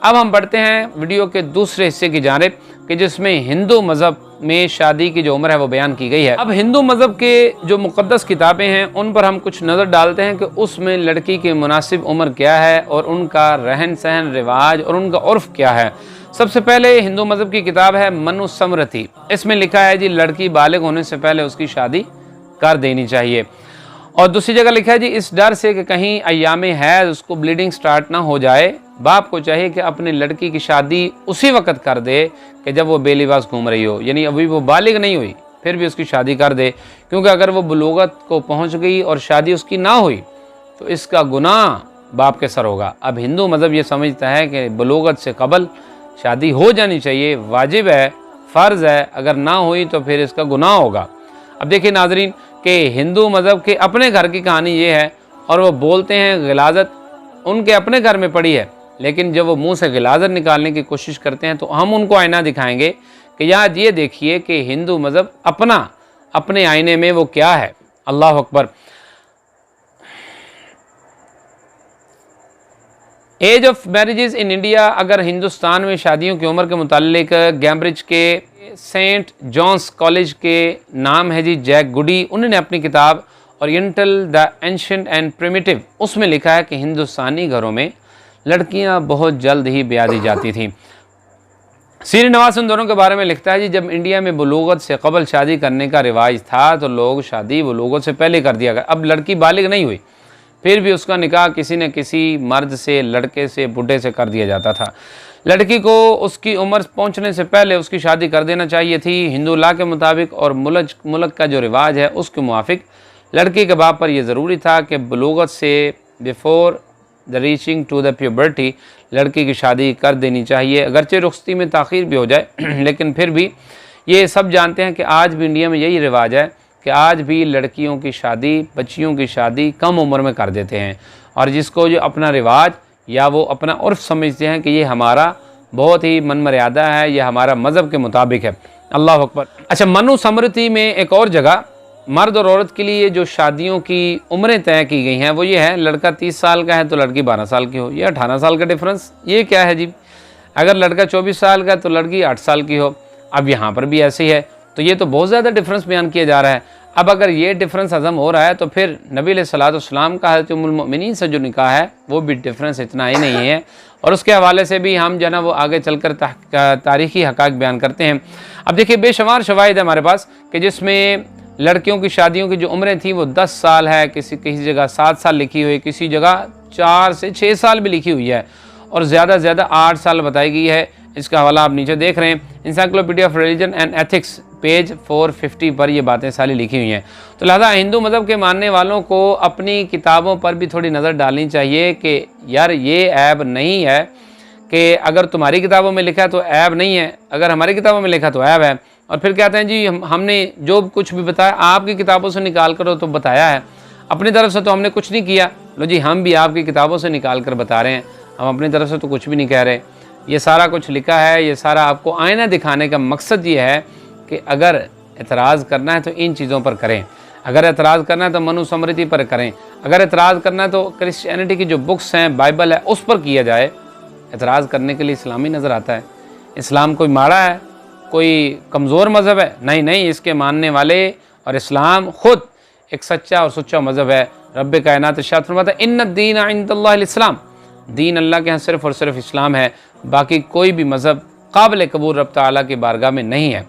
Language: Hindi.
अब हम बढ़ते हैं वीडियो के दूसरे हिस्से की जानिब कि जिसमें हिंदू मज़हब में शादी की जो उम्र है वो बयान की गई है। अब हिंदू मज़हब के जो मुक़द्दस किताबें हैं उन पर हम कुछ नज़र डालते हैं कि उसमें लड़की की मुनासिब उम्र क्या है और उनका रहन सहन, रिवाज और उनका उर्फ़ क्या है। सबसे पहले हिंदू मज़हब की किताब है मनुस्मृति। इसमें लिखा है जी लड़की बालिग होने से पहले उसकी शादी कर देनी चाहिए। और दूसरी जगह लिखा है जी इस डर से कि कहीं अय्यामे हैज़ उसको ब्लीडिंग स्टार्ट ना हो जाए, बाप को चाहिए कि अपनी लड़की की शादी उसी वक्त कर दे कि जब वो बेलिबास घूम रही हो, यानी अभी वो बालिग नहीं हुई फिर भी उसकी शादी कर दे, क्योंकि अगर वो बुलूगत को पहुंच गई और शादी उसकी ना हुई तो इसका गुनाह बाप के सर होगा। अब हिंदू मज़हब ये समझता है कि बुलूगत से कबल शादी हो जानी चाहिए, वाजिब है, फ़र्ज़ है, अगर ना हुई तो फिर इसका गुनाह होगा। अब देखिए नाज़रीन कि हिंदू मज़हब के अपने घर की कहानी ये है और वो बोलते हैं गिलाज़त उनके अपने घर में पड़ी है, लेकिन जब वो मुंह से गिलाज़त निकालने की कोशिश करते हैं तो हम उनको आईना दिखाएंगे कि यार ये देखिए कि हिंदू मज़हब अपने आईने में वो क्या है। अल्लाह अकबर। Age of marriages in India, अगर हिंदुस्तान में शादियों की उम्र के मुतालिक कैम्ब्रिज के सेंट जॉन्स कॉलेज के नाम है जी जैक गुडी, उन्होंने अपनी किताब oriental the ancient and primitive उसमें लिखा है कि हिंदुस्तानी घरों में लड़कियां बहुत जल्द ही ब्याह दी जाती थीं। सीरी नवाज उन दोनों के बारे में लिखता है जी जब इंडिया में बुलूगत से कबल शादी करने का रिवाज था तो लोग शादी बुलूगत से पहले कर दिया गया। अब लड़की बालिग नहीं हुई फिर भी उसका निकाह किसी न किसी मर्द से, लड़के से, बुढ़े से कर दिया जाता था। लड़की को उसकी उम्र पहुंचने से पहले उसकी शादी कर देना चाहिए थी। हिंदू लॉ के मुताबिक और मुल्क का जो रिवाज है उसके मुआफिक लड़की के बाप पर यह ज़रूरी था कि बुलूगत से before the reaching to the puberty लड़की की शादी कर देनी चाहिए, अगरचे रुखसती में ताख़ीर भी हो जाए लेकिन फिर भी ये सब जानते हैं कि आज भी इंडिया में यही रिवाज है कि आज भी लड़कियों की शादी, बच्चियों की शादी कम उम्र में कर देते हैं और जिसको जो अपना रिवाज या वो अपना उर्फ समझते हैं कि ये हमारा बहुत ही मन मर्यादा है, यह हमारा मज़हब के मुताबिक है। अल्लाह अकबर। अच्छा, मनुस्मृति में एक और जगह मर्द और औरत के लिए जो शादियों की उम्रें तय की गई हैं वो ये है, लड़का 30 साल का है तो लड़की 12 साल की हो, या 18 साल का डिफरेंस ये क्या है जी। अगर लड़का 24 साल का है तो लड़की 8 साल की हो। अब यहाँ पर भी ऐसे ही है, तो ये तो बहुत ज़्यादा डिफरेंस बयान किया जा रहा है। अब अगर ये डिफरेंस हज़म हो रहा है तो फिर नबी अलैहिस्सलाम का हज़रत उम्मुल मोमिनीन से जो निकाह है वो भी डिफरेंस इतना ही नहीं है। और उसके हवाले से भी हम जो ना वो आगे चलकर तारीख़ी हक़ाइक़ बयान करते हैं। अब देखिए बेशुमार शवाहिद है हमारे पास कि जिसमें लड़कियों की शादियों की जो उम्रें थी वो 10 साल है, किसी जगह 7 साल लिखी हुई, किसी जगह 4 से 6 साल भी लिखी हुई है और ज़्यादा से ज़्यादा 8 साल बताई गई है। इसका हवाला आप नीचे देख रहे हैं, encyclopedia of religion and ethics page 450 पर ये बातें सारी लिखी हुई हैं। तो लिहाजा हिंदू मज़हब के मानने वालों को अपनी किताबों पर भी थोड़ी नज़र डालनी चाहिए कि यार ये ऐब नहीं है कि अगर तुम्हारी किताबों में लिखा है तो ऐब नहीं है, अगर हमारी किताबों में लिखा तो ऐब है। और फिर कहते हैं जी हमने जो कुछ भी बताया आपकी किताबों से निकाल कर तो बताया है, अपनी तरफ से तो हमने कुछ नहीं किया। लो जी हम भी आपकी किताबों से निकाल कर बता रहे हैं, हम अपनी तरफ से तो कुछ भी नहीं कह रहे। ये सारा कुछ लिखा है, ये सारा आपको आईना दिखाने का मकसद ये है कि अगर एतराज़ करना है तो इन चीज़ों पर करें, अगर एतराज़ करना है तो मनुस्मृति पर करें, अगर एतराज़ करना है तो क्रिश्चियनिटी की जो बुक्स हैं, बाइबल है, उस पर किया जाए। एतराज़ करने के लिए इस्लामी नज़र आता है। इस्लाम कोई माड़ा है, कोई कमज़ोर मज़हब है? नहीं नहीं, इसके मानने वाले और इस्लाम ख़ुद एक सच्चा और सुच्चा मज़हब है। रब्बे कायनात इरशाद फरमाता है इन्ना दीन इंदल्लाहिल इस्लाम, दीन अल्लाह के यहाँ सिर्फ़ और सिर्फ इस्लाम है, बाकी कोई भी मज़हब काबिल कबूल रब तआला की बारगाह में नहीं है।